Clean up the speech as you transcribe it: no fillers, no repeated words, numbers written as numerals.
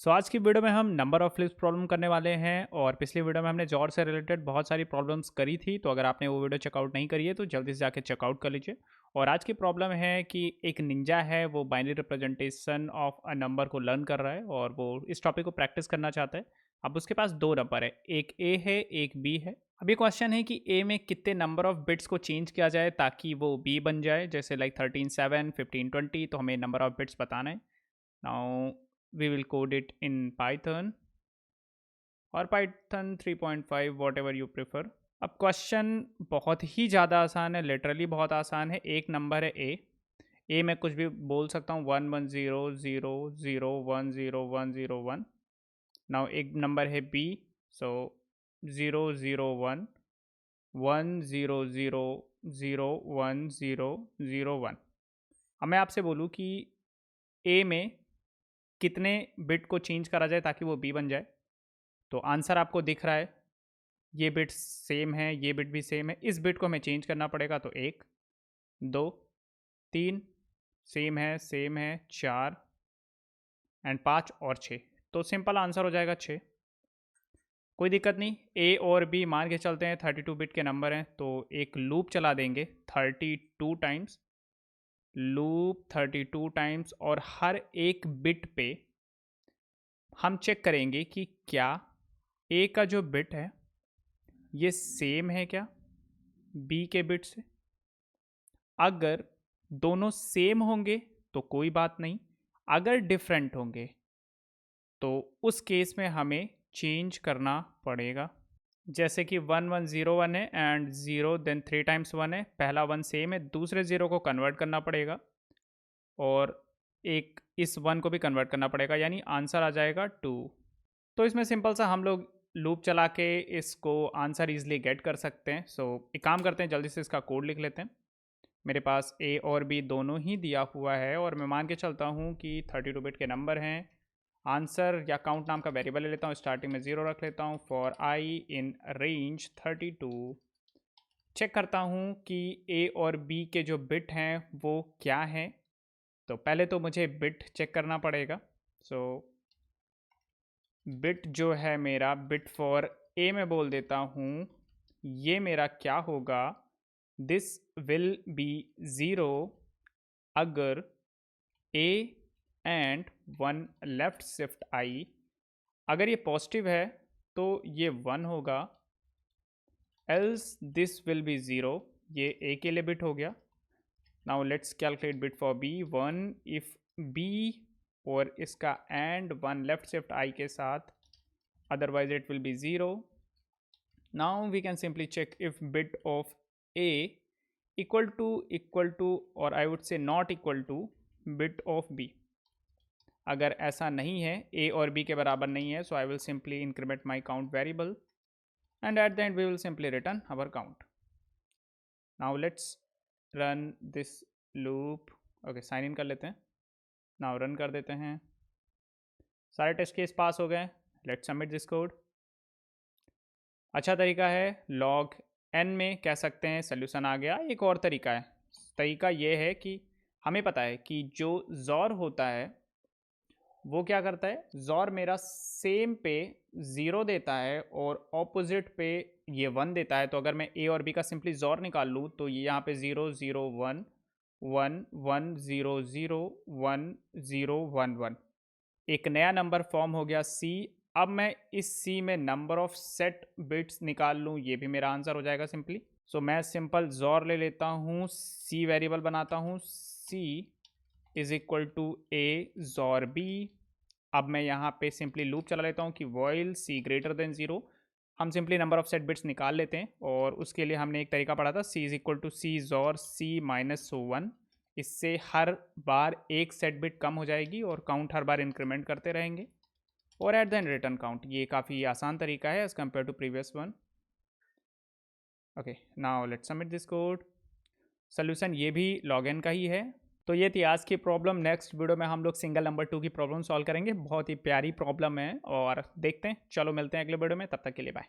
आज की वीडियो में हम नंबर ऑफ फ्लिप्स प्रॉब्लम करने वाले हैं और पिछली वीडियो में हमने जॉर से रिलेटेड बहुत सारी प्रॉब्लम्स करी थी। तो अगर आपने वो वीडियो चेकआउट नहीं करी है तो जल्दी से जाके चेकआउट कर लीजिए। और आज की प्रॉब्लम है कि एक निंजा है, वो binary representation of a number को लर्न कर रहा है और वो इस टॉपिक को प्रैक्टिस करना चाहता है। अब उसके पास दो नंबर है, एक ए है एक बी है। अब ये क्वेश्चन है कि ए में कितने नंबर ऑफ बिट्स को चेंज किया जाए ताकि वो बी बन जाए, जैसे लाइक 13 7 15 20। तो हमें नंबर ऑफ बिट्स बताना है। Now we will code it in Python or Python 3.5, whatever you prefer। अब क्वेश्चन बहुत ही ज़्यादा आसान है, लिटरली बहुत आसान है। एक नंबर है ए में कुछ भी बोल सकता हूँ, 1 1 0 0 0 1 0 1 0 1। नाउ एक नंबर है बी, सो 0 0 1 1 0 0 0 1 0 0 1। अब मैं आपसे बोलूँ कि ए में कितने बिट को चेंज करा जाए ताकि वो बी बन जाए, तो आंसर आपको दिख रहा है। ये बिट सेम है, ये बिट भी सेम है। इस बिट को हमें चेंज करना पड़ेगा, तो 1 2 3 सेम है 4 एंड 5 और 6। तो सिंपल आंसर हो जाएगा 6। कोई दिक्कत नहीं। ए और बी मान के चलते हैं 32 बिट के नंबर हैं, तो एक लूप चला देंगे 32 टाइम्स, लूप 32 टाइम्स, और हर एक बिट पे हम चेक करेंगे कि क्या ए का जो बिट है ये सेम है क्या बी के बिट से। अगर दोनों सेम होंगे तो कोई बात नहीं, अगर डिफरेंट होंगे तो उस केस में हमें चेंज करना पड़ेगा। जैसे कि 1 1 0 1 है एंड 0 देन 3 टाइम्स 1 है, पहला 1 सेम है, दूसरे 0 को कन्वर्ट करना पड़ेगा और एक इस 1 को भी कन्वर्ट करना पड़ेगा, यानी आंसर आ जाएगा 2। तो इसमें सिंपल सा हम लोग लूप चला के इसको आंसर ईजिली गेट कर सकते हैं। एक काम करते हैं, जल्दी से इसका कोड लिख लेते हैं। मेरे पास ए और बी दोनों ही दिया हुआ है और मैं मान के चलता हूँ कि 32 बिट के नंबर हैं। आंसर या काउंट नाम का वेरिएबल ले लेता हूँ, स्टार्टिंग में 0 रख लेता हूँ। For I in range 32 check करता हूँ कि ए और बी के जो बिट हैं वो क्या हैं। तो पहले तो मुझे बिट चेक करना पड़ेगा। बिट जो है मेरा, बिट फॉर ए में बोल देता हूँ, ये मेरा क्या होगा, दिस विल बी 0 अगर ए एंड 1 लेफ्ट शिफ्ट आई। अगर ये पॉजिटिव है तो ये 1 होगा, एल्स दिस विल बी 0। ये ए के लिए बिट हो गया। Now let's calculate bit for B. 1 if B और इसका एंड 1 लेफ्ट शिफ्ट आई के साथ, otherwise it will be 0। Now we can simply check if bit of a equal to or I would say not equal to bit of b। अगर ऐसा नहीं है, a और b के बराबर नहीं है, so I will simply increment my count variable and at the end we will simply return our count। Now let's run this loop। okay, sign in कर लेते हैं। now रन कर देते हैं। सारे टेस्ट केस पास हो गए। Let's submit this code. अच्छा तरीका है, log n में कह सकते हैं सोल्यूशन आ गया। एक और तरीका है, तरीका ये है कि हमें पता है कि जो जॉर होता है वो क्या करता है, जॉर मेरा सेम पे 0 देता है और ऑपोजिट पे ये 1 देता है। तो अगर मैं ए और बी का सिंपली जॉर निकाल लूँ तो ये यहाँ पे 0 0 1 1 1 0 0 1 0 1 1, एक नया नंबर फॉर्म हो गया सी। अब मैं इस सी में नंबर ऑफ सेट बिट्स निकाल लूँ, ये भी मेरा आंसर हो जाएगा सिंपली। मैं सिंपल जॉर ले लेता हूँ, सी वेरिएबल बनाता हूँ, c is equal to a XOR b. अब मैं यहाँ पे सिंपली लूप चला लेता हूँ कि वॉइल सी ग्रेटर देन 0। हम simply number of set bits निकाल लेते हैं और उसके लिए हमने एक तरीका पढ़ा था, c is equal to c XOR c minus 1। इससे हर बार एक सेट बिट कम हो जाएगी और काउंट हर बार इंक्रीमेंट करते रहेंगे और at the end return count. ये काफ़ी आसान तरीका है as compared to previous one. Okay, now let's submit this code. Solution ये भी लॉग n का ही है। तो ये थी आज की प्रॉब्लम। नेक्स्ट वीडियो में हम लोग सिंगल नंबर 2 की प्रॉब्लम सॉल्व करेंगे। बहुत ही प्यारी प्रॉब्लम है और देखते हैं। चलो मिलते हैं अगले वीडियो में, तब तक के लिए बाय।